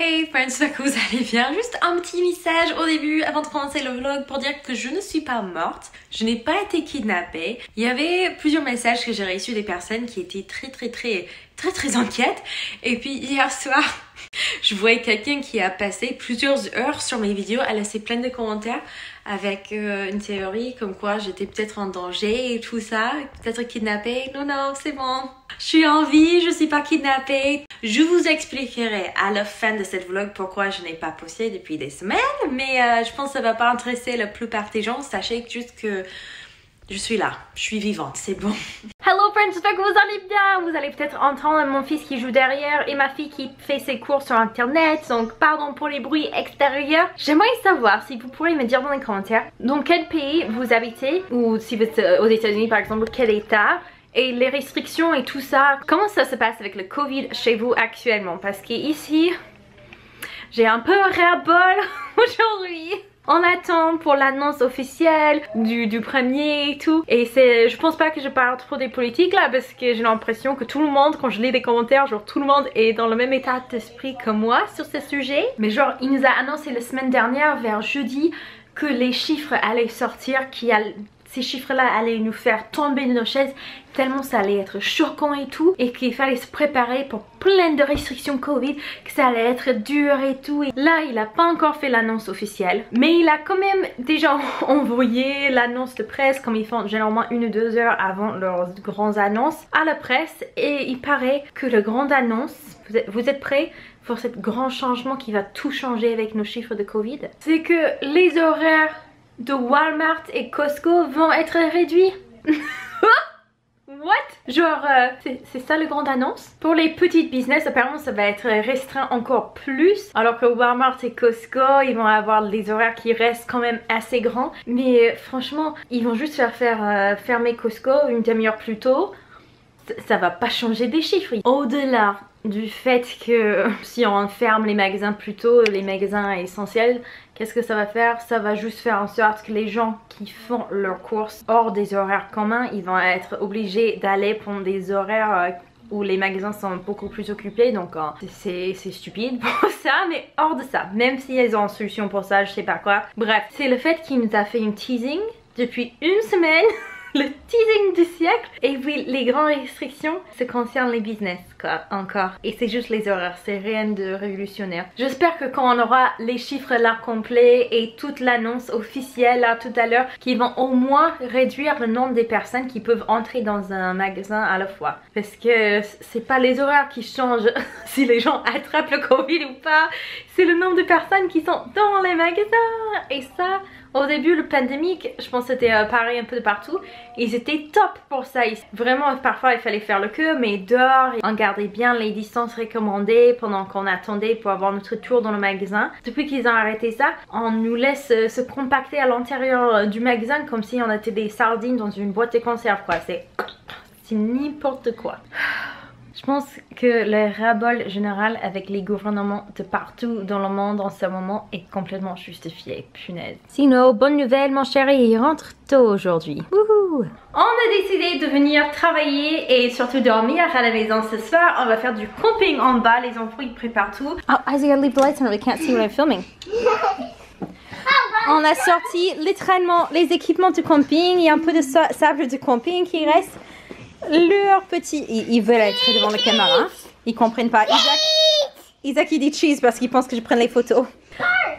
Hey friends, j'espère que vous allez bien. Juste un petit message au début avant de commencer le vlog pour dire que je ne suis pas morte. Je n'ai pas été kidnappée. Il y avait plusieurs messages que j'ai reçus des personnes qui étaient très inquiètes. Et puis hier soir, je voyais quelqu'un qui a passé plusieurs heures sur mes vidéos à laisser plein de commentaires avec une théorie comme quoi j'étais peut-être en danger et tout ça, peut-être kidnappée. Non, c'est bon. Je suis en vie, je suis pas kidnappée. Je vous expliquerai à la fin de cette vlog pourquoi je n'ai pas posté depuis des semaines, mais je pense que ça va pas intéresser la plupart des gens. Sachez juste que je suis là, je suis vivante, c'est bon. Hello friends, j'espère que vous allez bien. Vous allez peut-être entendre mon fils qui joue derrière et ma fille qui fait ses cours sur internet, donc pardon pour les bruits extérieurs. J'aimerais savoir si vous pourriez me dire dans les commentaires dans quel pays vous habitez, ou si vous êtes aux États-Unis par exemple, quel état, et les restrictions et tout ça. Comment ça se passe avec le Covid chez vous actuellement? Parce qu'ici, j'ai un peu ras-le-bol aujourd'hui. On attend pour l'annonce officielle du premier et tout. Et je pense pas que je parle trop des politiques là, parce que j'ai l'impression que tout le monde, quand je lis des commentaires, genre tout le monde est dans le même état d'esprit que moi sur ce sujet. Mais genre, il nous a annoncé la semaine dernière, vers jeudi, que les chiffres allaient sortir, ces chiffres-là allaient nous faire tomber de nos chaises tellement ça allait être choquant et tout, et qu'il fallait se préparer pour plein de restrictions Covid, que ça allait être dur et tout. Et là, il a pas encore fait l'annonce officielle, mais il a quand même déjà envoyé l'annonce de presse, comme ils font généralement 1 ou 2 heures avant leurs grandes annonces, à la presse. Et il paraît que la grande annonce, vous êtes prêts pour ce grand changement qui va tout changer avec nos chiffres de Covid? C'est que les horaires de Walmart et Costco vont être réduits. What? Genre, c'est ça la grande annonce? Pour les petites business, apparemment ça va être restreint encore plus. Alors que Walmart et Costco, ils vont avoir des horaires qui restent quand même assez grands. Mais franchement, ils vont juste faire fermer Costco une demi-heure plus tôt. Ça va pas changer des chiffres. Au-delà du fait que si on ferme les magasins plus tôt, les magasins essentiels, qu'est-ce que ça va faire? Ça va juste faire en sorte que les gens qui font leurs courses hors des horaires communs, ils vont être obligés d'aller pendant des horaires où les magasins sont beaucoup plus occupés. Donc c'est stupide pour ça, mais hors de ça, même si ils ont une solution pour ça, je sais pas quoi. Bref, c'est le fait qu'il nous a fait une teasing depuis une semaine. Le teasing du siècle. Et puis les grandes restrictions, ça concerne les business quoi, encore. Et c'est juste les horaires, c'est rien de révolutionnaire. J'espère que quand on aura les chiffres là complets et toute l'annonce officielle là tout à l'heure, qu'ils vont au moins réduire le nombre des personnes qui peuvent entrer dans un magasin à la fois. Parce que c'est pas les horaires qui changent si les gens attrapent le Covid ou pas, c'est le nombre de personnes qui sont dans les magasins. Et ça, au début, le pandémique, je pense que c'était pareil un peu de partout. Ils étaient top pour ça. Vraiment, parfois, il fallait faire le queue, mais dehors, on gardait bien les distances recommandées pendant qu'on attendait pour avoir notre tour dans le magasin. Depuis qu'ils ont arrêté ça, on nous laisse se compacter à l'intérieur du magasin comme si on était des sardines dans une boîte de conserve, quoi. C'est n'importe quoi. Je pense que le ras-le-bol général avec les gouvernements de partout dans le monde en ce moment est complètement justifié, punaise. Sinon, bonne nouvelle mon chéri, il rentre tôt aujourd'hui. Wouhou! On a décidé de venir travailler et surtout dormir à la maison ce soir. On va faire du camping en bas, les enfants ils préparent tout. Oh, Isaiah, leave the lights on, we can't see what I'm filming. On a sorti littéralement les équipements de camping, il y a un peu de sable de camping qui reste. Leurs petits, ils veulent être devant la caméra, ils comprennent pas. Isaac il dit cheese parce qu'il pense que je prenne les photos.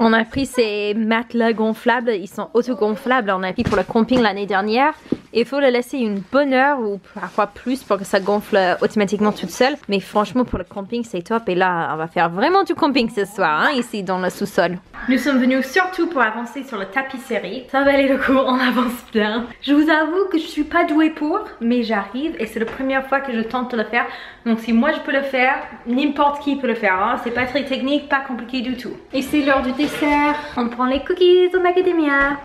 On a pris ces matelas gonflables, ils sont auto-gonflables, on a pris pour le camping l'année dernière. Il faut le laisser une bonne heure ou parfois plus pour que ça gonfle automatiquement toute seule. Mais franchement pour le camping c'est top. Et là on va faire vraiment du camping ce soir, hein, ici dans le sous-sol. Nous sommes venus surtout pour avancer sur la tapisserie. Ça valait le coup, on avance bien. Je vous avoue que je suis pas douée pour, mais j'arrive et c'est la première fois que je tente de le faire. Donc si moi je peux le faire, n'importe qui peut le faire, hein. C'est pas très technique, pas compliqué du tout. Et c'est l'heure du dessert. On prend les cookies au macadamia.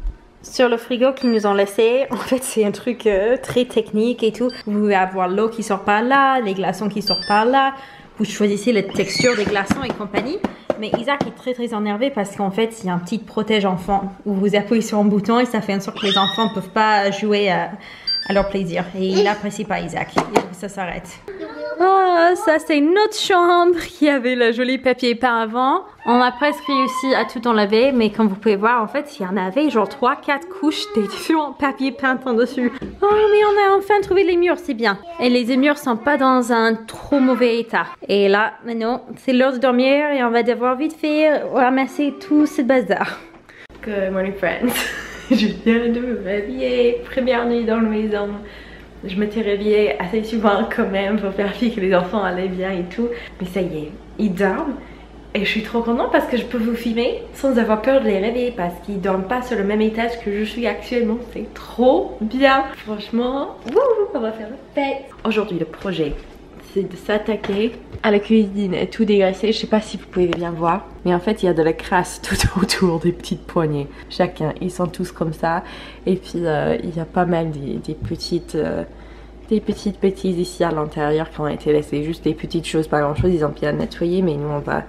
Sur le frigo qu'ils nous ont laissé, en fait c'est un truc très technique et tout. Vous pouvez avoir l'eau qui sort par là, les glaçons qui sortent par là. Vous choisissez la texture des glaçons et compagnie. Mais Isaac est très énervé parce qu'en fait il y a un petit protège enfant où vous appuyez sur un bouton et ça fait en sorte que les enfants ne peuvent pas jouer à leur plaisir. Et il n'apprécie pas Isaac. Ça s'arrête. Oh, ça c'est notre chambre qui avait le joli papier peint avant. On a presque réussi à tout enlever, mais comme vous pouvez voir, en fait, il y en avait genre 3-4 couches des différents papiers peints en dessus. Oh, mais on a enfin trouvé les murs, c'est bien. Et les murs sont pas dans un trop mauvais état. Et là, maintenant, c'est l'heure de dormir et on va devoir vite fait ramasser tout ce bazar. Good morning, friends. Je viens de me réveiller, première nuit dans la maison. Je m'étais réveillée assez souvent quand même pour vérifier que les enfants allaient bien et tout. Mais ça y est, ils dorment. Et je suis trop contente parce que je peux vous filmer sans avoir peur de les réveiller parce qu'ils dorment pas sur le même étage que je suis actuellement. C'est trop bien. Franchement, on va faire la fête. Aujourd'hui, le projet, c'est de s'attaquer à la cuisine et tout dégraisser. Je sais pas si vous pouvez bien voir, mais en fait il y a de la crasse tout autour des petites poignées. Chacun, ils sont tous comme ça. Et puis il y a pas mal des petites bêtises ici à l'intérieur qui ont été laissées. Juste des petites choses, pas grand chose, ils ont bien nettoyé. Mais nous on va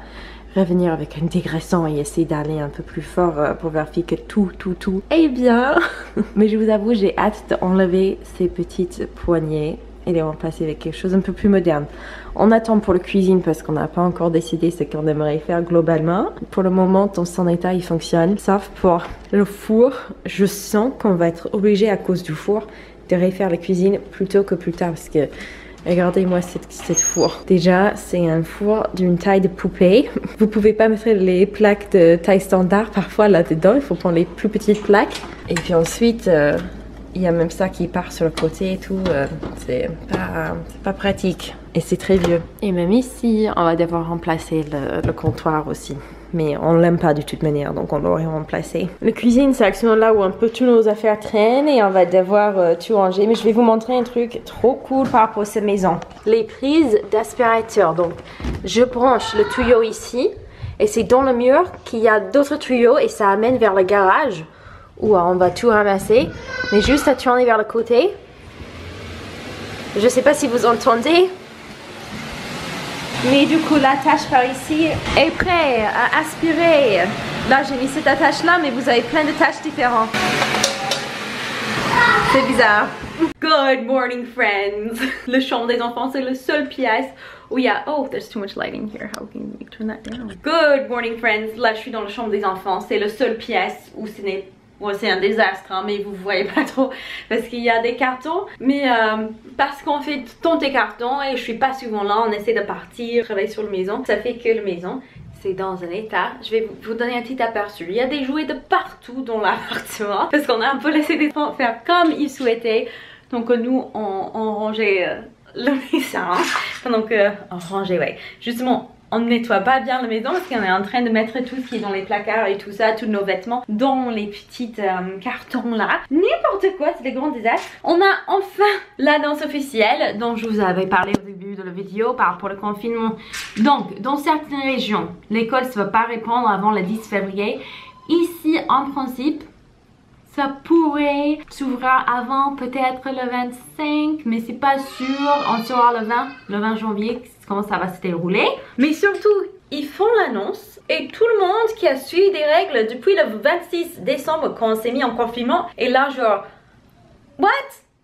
revenir avec un dégraissant et essayer d'aller un peu plus fort pour vérifier que tout est bien. Mais je vous avoue, j'ai hâte d'enlever ces petites poignées et les remplacer avec quelque chose un peu plus moderne. On attend pour la cuisine parce qu'on n'a pas encore décidé ce qu'on aimerait faire globalement. Pour le moment, dans son état, il fonctionne. Sauf pour le four, je sens qu'on va être obligé à cause du four de refaire la cuisine plus tôt que plus tard parce que regardez-moi cette four. Déjà, c'est un four d'une taille de poupée. Vous pouvez pas mettre les plaques de taille standard parfois là-dedans. Il faut prendre les plus petites plaques. Et puis ensuite, il y a même ça qui part sur le côté et tout. C'est pas pratique. Et c'est très vieux. Et même ici, on va devoir remplacer le comptoir aussi. Mais on l'aime pas de toute manière, donc on l'aurait remplacé. La cuisine, c'est actuellement là où un peu toutes nos affaires traînent et on va devoir tout ranger. Mais je vais vous montrer un truc trop cool par rapport à cette maison. Les prises d'aspirateur. Donc, je branche le tuyau ici et c'est dans le mur qu'il y a d'autres tuyaux et ça amène vers le garage où on va tout ramasser. Mais juste à tourner vers le côté. Je sais pas si vous entendez. Mais du coup, l'attache par ici est prête à aspirer. Là, j'ai mis cette attache-là, mais vous avez plein de tâches différentes. C'est bizarre. Good morning, friends. Le chambre des enfants, c'est la seule pièce où il y a... Oh, there's too much lighting here. How can we turn that down? Good morning, friends. Là, je suis dans la chambre des enfants. C'est la seule pièce où ce n'est... Bon, c'est un désastre, hein, mais vous voyez pas trop parce qu'il y a des cartons. Mais parce qu'on fait tant des cartons et je suis pas souvent là, on essaie de partir, travailler sur la maison. Ça fait que la maison, c'est dans un état. Je vais vous donner un petit aperçu. Il y a des jouets de partout dans l'appartement parce qu'on a un peu laissé des enfants faire comme ils souhaitaient. Donc nous, on rangeait la maison. Pendant que... On rangeait, ouais. Justement... On ne nettoie pas bien la maison parce qu'on est en train de mettre tout ce qui est dans les placards et tout ça, tous nos vêtements dans les petits cartons là. N'importe quoi, c'est des grands désastres. On a enfin l'annonce officielle dont je vous avais parlé au début de la vidéo par rapport au confinement. Donc, dans certaines régions, l'école ne va pas répondre avant le 10 février. Ici, en principe, ça pourrait s'ouvrir avant peut-être le 25, mais c'est pas sûr. On saura le 20 janvier comment ça va se dérouler. Mais surtout, ils font l'annonce et tout le monde qui a suivi des règles depuis le 26 décembre quand on s'est mis en confinement est là genre what?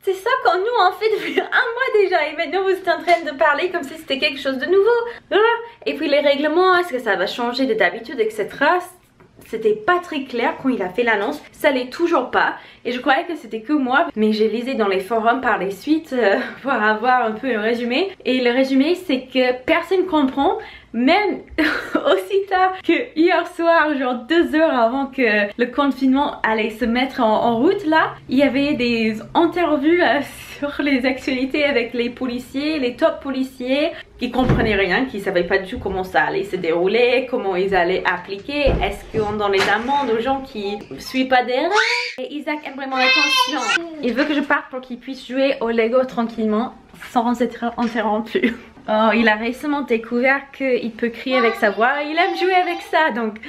C'est ça qu'on nous en fait depuis un mois déjà et maintenant vous êtes en train de parler comme si c'était quelque chose de nouveau. Et puis les règlements, est-ce que ça va changer de d'habitude, etc. C'était pas très clair quand il a fait l'annonce, ça l'est toujours pas et je croyais que c'était que moi, mais j'ai lisé dans les forums par les suites pour avoir un peu un résumé et le résumé c'est que personne comprend, même aussi tard que hier soir, genre 2 heures avant que le confinement allait se mettre en route là, il y avait des interviews sur les actualités avec les policiers, les top policiers qui comprenaient rien, qui savaient pas du tout comment ça allait se dérouler, comment ils allaient appliquer, est-ce qu'on donne les amendes aux gens qui suivent pas des règles. Et Isaac aime vraiment l'attention. Il veut que je parte pour qu'il puisse jouer au Lego tranquillement sans être interrompu. Oh, il a récemment découvert qu'il peut crier avec sa voix et il aime jouer avec ça donc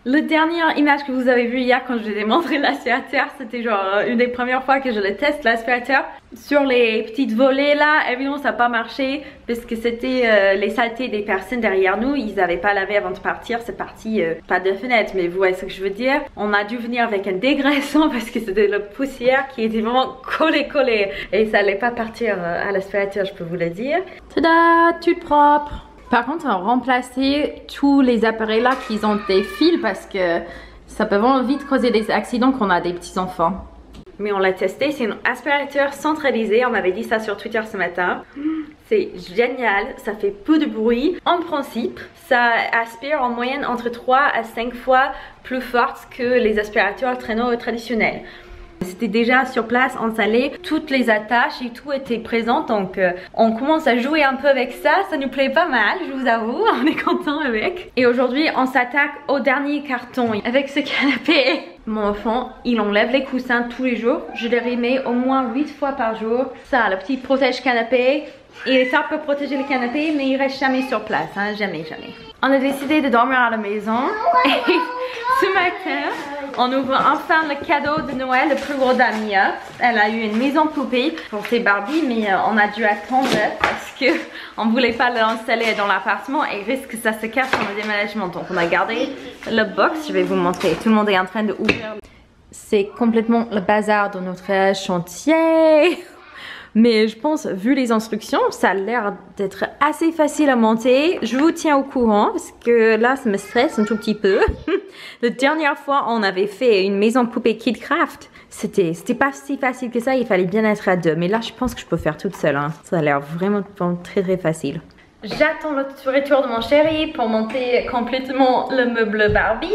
La dernière image que vous avez vue hier quand je vous ai montré l'aspirateur, c'était genre une des premières fois que je le teste l'aspirateur. Sur les petites volets là, évidemment ça n'a pas marché parce que c'était les saletés des personnes derrière nous. Ils n'avaient pas lavé avant de partir, c'est parti pas de fenêtre, mais vous voyez ce que je veux dire. On a dû venir avec un dégraissant parce que c'était la poussière qui était vraiment collée et ça allait pas partir à l'aspirateur, je peux vous le dire. Tada, tout propre. Par contre, on a remplacé tous les appareils là qui ont des fils parce que ça peut vraiment vite causer des accidents quand on a des petits enfants. Mais on l'a testé, c'est un aspirateur centralisé, on m'avait dit ça sur Twitter ce matin. C'est génial, ça fait peu de bruit. En principe, ça aspire en moyenne entre 3 à 5 fois plus fort que les aspirateurs traîneaux traditionnels. C'était déjà sur place, installé, toutes les attaches et tout était présent, donc on commence à jouer un peu avec ça, ça nous plaît pas mal, je vous avoue, on est content avec. Et aujourd'hui on s'attaque au dernier carton avec ce canapé. Mon enfant, il enlève les coussins tous les jours, je les remets au moins 8 fois par jour. Ça, le petit protège canapé, il est là pour protéger le canapé, mais il reste jamais sur place, hein, jamais. On a décidé de dormir à la maison et ce matin, on ouvre enfin le cadeau de Noël le plus gros d'Amia. Elle a eu une maison poupée pour ses Barbies, mais on a dû attendre parce que on voulait pas l'installer dans l'appartement et risque que ça se casse dans le déménagement. Donc on a gardé le box, je vais vous montrer. Tout le monde est en train de ouvrir. C'est complètement le bazar dans notre chantier. Mais je pense, vu les instructions, ça a l'air d'être assez facile à monter. Je vous tiens au courant parce que là, ça me stresse un tout petit peu. La dernière fois, on avait fait une maison poupée KidCraft. C'était pas si facile que ça, il fallait bien être à deux. Mais là, je pense que je peux faire toute seule. Hein. Ça a l'air vraiment très facile. J'attends le retour de mon chéri pour monter complètement le meuble Barbie.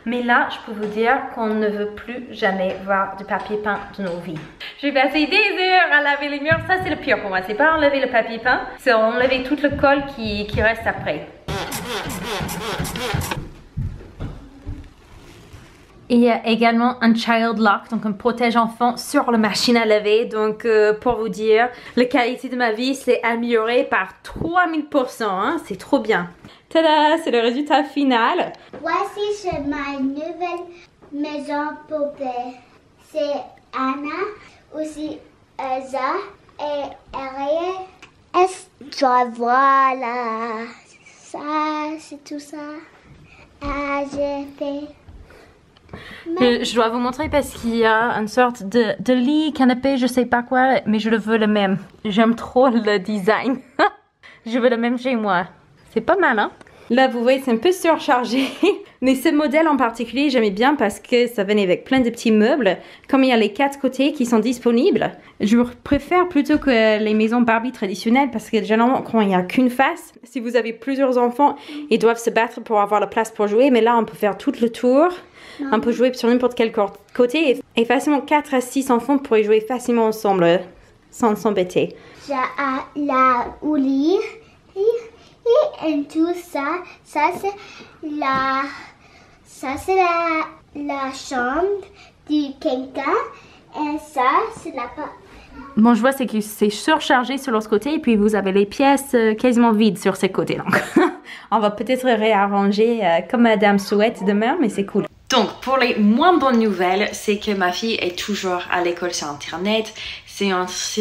Mais là, je peux vous dire qu'on ne veut plus jamais voir de papier peint de nos vies. Je vais passer des heures à laver les murs. Ça, c'est le pire pour moi. C'est pas enlever le papier peint, c'est enlever tout le colle qui reste après. Et il y a également un child lock, donc un protège enfant sur la machine à laver. Donc pour vous dire, la qualité de ma vie s'est améliorée par 3000%. Hein? C'est trop bien. Tada, c'est le résultat final. Voici ma nouvelle maison poupée. C'est Anna, aussi Elsa et Ariel. Voilà. Ça, c'est tout ça. Ah, j'ai fait. Je dois vous montrer parce qu'il y a une sorte de lit, canapé, je sais pas quoi, mais je le veux le même. J'aime trop le design. Je veux le même chez moi. C'est pas mal, hein? Là, vous voyez, c'est un peu surchargé. Mais ce modèle en particulier, j'aimais bien parce que ça venait avec plein de petits meubles. Comme il y a les 4 côtés qui sont disponibles, je préfère plutôt que les maisons Barbie traditionnelles parce que généralement, quand il n'y a qu'une face, si vous avez plusieurs enfants, ils doivent se battre pour avoir la place pour jouer. Mais là, on peut faire tout le tour. On peut jouer sur n'importe quel côté. Et facilement, 4 à 6 enfants pourraient jouer facilement ensemble sans s'embêter. J'ai la lit. Et tout ça, c'est la chambre du quelqu'un et ça c'est la. Bon, je vois c'est que c'est surchargé sur l'autre côté et puis vous avez les pièces quasiment vides sur ces côtés. Donc, on va peut-être réarranger comme Madame souhaite demain, mais c'est cool. Donc, pour les moins bonnes nouvelles, c'est que ma fille est toujours à l'école sur Internet. C'est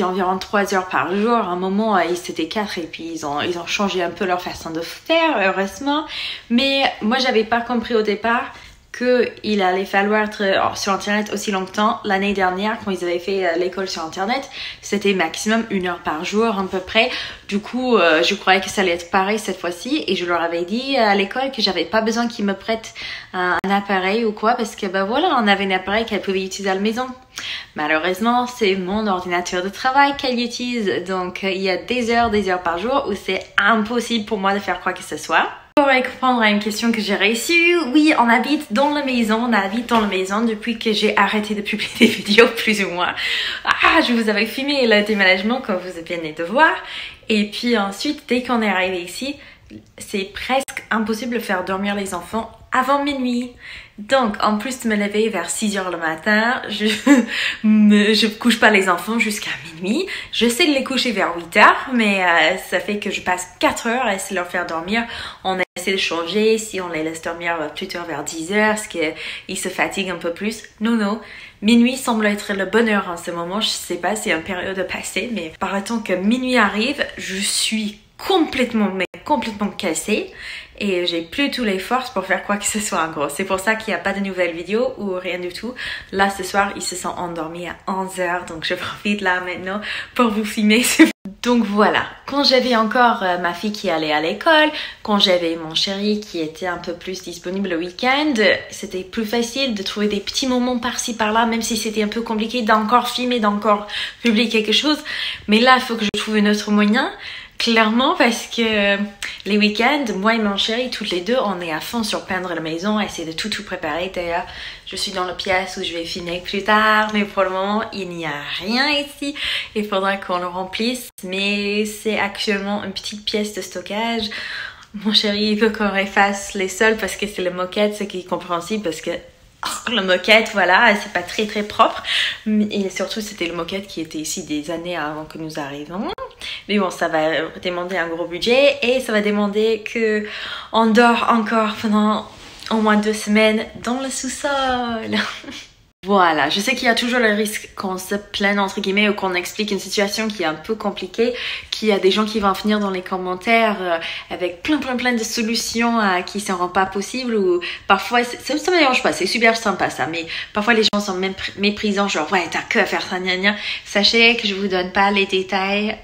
environ 3 heures par jour. À un moment, ils étaient 4 et puis ils ont changé un peu leur façon de faire, heureusement. Mais moi, j'avais pas compris au départ qu'il allait falloir être sur Internet aussi longtemps. L'année dernière, quand ils avaient fait l'école sur Internet, c'était maximum 1 heure par jour à peu près. Du coup, je croyais que ça allait être pareil cette fois-ci et je leur avais dit à l'école que j'avais pas besoin qu'ils me prêtent un appareil ou quoi parce que bah voilà, on avait un appareil qu'elle pouvait utiliser à la maison. Malheureusement, c'est mon ordinateur de travail qu'elle utilise, donc il y a des heures par jour où c'est impossible pour moi de faire quoi que ce soit. Pour répondre à une question que j'ai reçue, oui, on habite dans la maison, depuis que j'ai arrêté de publier des vidéos plus ou moins. Ah, je vous avais filmé le déménagement comme vous venez de voir. Et puis ensuite, dès qu'on est arrivé ici, c'est presque impossible de faire dormir les enfants avant minuit. Donc, en plus de me lever vers 6 h le matin, je couche pas les enfants jusqu'à minuit. J'essaie de les coucher vers 8 h, mais ça fait que je passe 4 heures à essayer de leur faire dormir. On essaie de changer, si on les laisse dormir plutôt vers 10 h, parce qu'ils se fatiguent un peu plus. Non. Minuit semble être le bonheur en ce moment. Je sais pas si c'est une période passée, mais par le temps que minuit arrive, je suis complètement cassée et j'ai plus toutes les forces pour faire quoi que ce soit en gros. C'est pour ça qu'il n'y a pas de nouvelles vidéos ou rien du tout. Là ce soir ils se sont endormis à 11 h, donc je profite là maintenant pour vous filmer. Donc voilà, quand j'avais encore ma fille qui allait à l'école, quand j'avais mon chéri qui était un peu plus disponible le week-end, c'était plus facile de trouver des petits moments par-ci par-là, même si c'était un peu compliqué d'encore filmer, d'encore publier quelque chose. Mais là, il faut que je trouve un autre moyen. Clairement, parce que les week-ends, moi et mon chéri, toutes les deux, on est à fond sur peindre la maison, essayer de tout préparer. D'ailleurs, je suis dans la pièce où je vais finir plus tard, mais pour le moment, il n'y a rien ici. Il faudra qu'on le remplisse, mais c'est actuellement une petite pièce de stockage. Mon chéri veut qu'on efface les sols parce que c'est la moquette, ce qui est compréhensible parce que la moquette, voilà, c'est pas très propre. Et surtout, c'était le moquette qui était ici des années avant que nous arrivions. Mais bon, ça va demander un gros budget et ça va demander que on dort encore pendant au moins 2 semaines dans le sous-sol. Voilà, je sais qu'il y a toujours le risque qu'on se plaigne entre guillemets ou qu'on explique une situation qui est un peu compliquée, qu'il y a des gens qui vont venir dans les commentaires avec plein de solutions qui ne seront pas possibles ou parfois, ça me dérange pas, c'est super sympa ça, mais parfois les gens sont même méprisants, genre ouais t'as que à faire ça, gna gna. Sachez que je vous donne pas les détails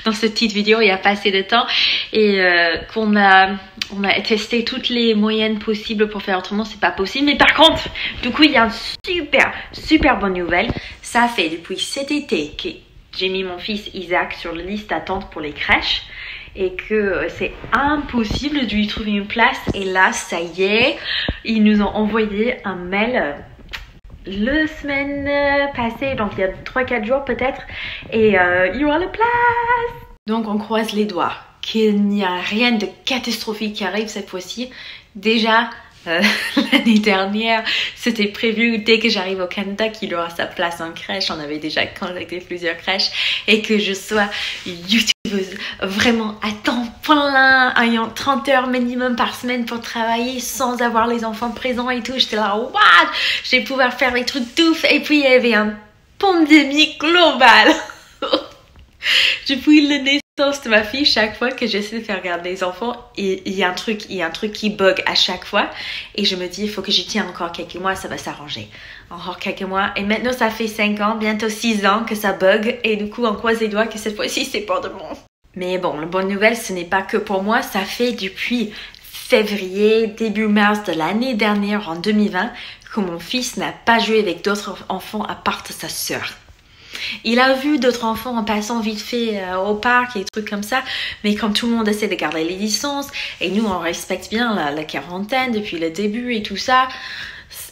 dans cette petite vidéo, il n'y a pas assez de temps et qu'on on a testé toutes les moyennes possibles pour faire autrement, c'est pas possible. Mais par contre, du coup, il y a une super bonne nouvelle. Ça fait depuis cet été que j'ai mis mon fils Isaac sur la liste d'attente pour les crèches et que c'est impossible de lui trouver une place. Et là, ça y est, ils nous ont envoyé un mail la semaine passée, donc il y a 3-4 jours peut-être, et il y aura la place. Donc on croise les doigts qu'il n'y a rien de catastrophique qui arrive cette fois-ci. Déjà, l'année dernière, c'était prévu dès que j'arrive au Canada qu'il aura sa place en crèche. On avait déjà contacté plusieurs crèches et que je sois youtubeuse vraiment à temps plein, ayant 30 heures minimum par semaine pour travailler sans avoir les enfants présents et tout. J'étais là, what? Je vais pouvoir faire des trucs d'ouf. Et puis il y avait une pandémie globale. Depuis la naissance de ma fille, chaque fois que j'essaie de faire regarder les enfants, il y a un truc qui bug à chaque fois. Et je me dis, il faut que j'y tienne encore quelques mois, ça va s'arranger. Encore quelques mois. Et maintenant, ça fait 5 ans, bientôt 6 ans que ça bug. Et du coup, on croise les doigts que cette fois-ci, c'est pas de bon. Mais bon, la bonne nouvelle, ce n'est pas que pour moi. Ça fait depuis février, début mars de l'année dernière, en 2020, que mon fils n'a pas joué avec d'autres enfants à part de sa sœur. Il a vu d'autres enfants en passant vite fait au parc et des trucs comme ça, mais comme tout le monde essaie de garder les licences et nous on respecte bien la quarantaine depuis le début et tout ça,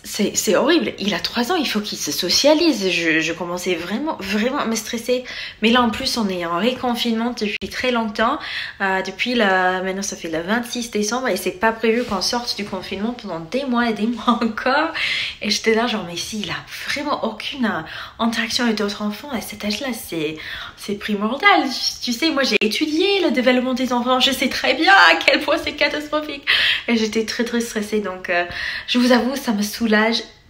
c'est horrible. Il a 3 ans, il faut qu'il se socialise. Je commençais vraiment à me stresser. Mais là en plus on est en reconfinement depuis très longtemps. Maintenant ça fait le 26 décembre et c'est pas prévu qu'on sorte du confinement pendant des mois et des mois encore. Et j'étais là genre mais si il a vraiment aucune interaction avec d'autres enfants à cet âge là, c'est primordial. Tu sais, moi j'ai étudié le développement des enfants, je sais très bien à quel point c'est catastrophique. Et j'étais très stressée, donc je vous avoue ça me soulage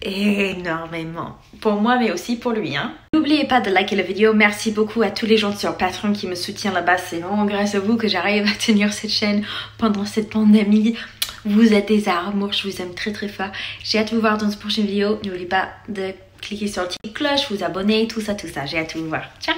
énormément. Pour moi mais aussi pour lui. N'oubliez pas de liker la vidéo. Merci beaucoup à tous les gens sur Patreon qui me soutiennent là-bas. C'est vraiment grâce à vous que j'arrive à tenir cette chaîne pendant cette pandémie. Vous êtes des amours, je vous aime très fort. J'ai hâte de vous voir dans une prochaine vidéo. N'oubliez pas de cliquer sur la petite cloche, vous abonner, tout ça. J'ai hâte de vous voir. Ciao!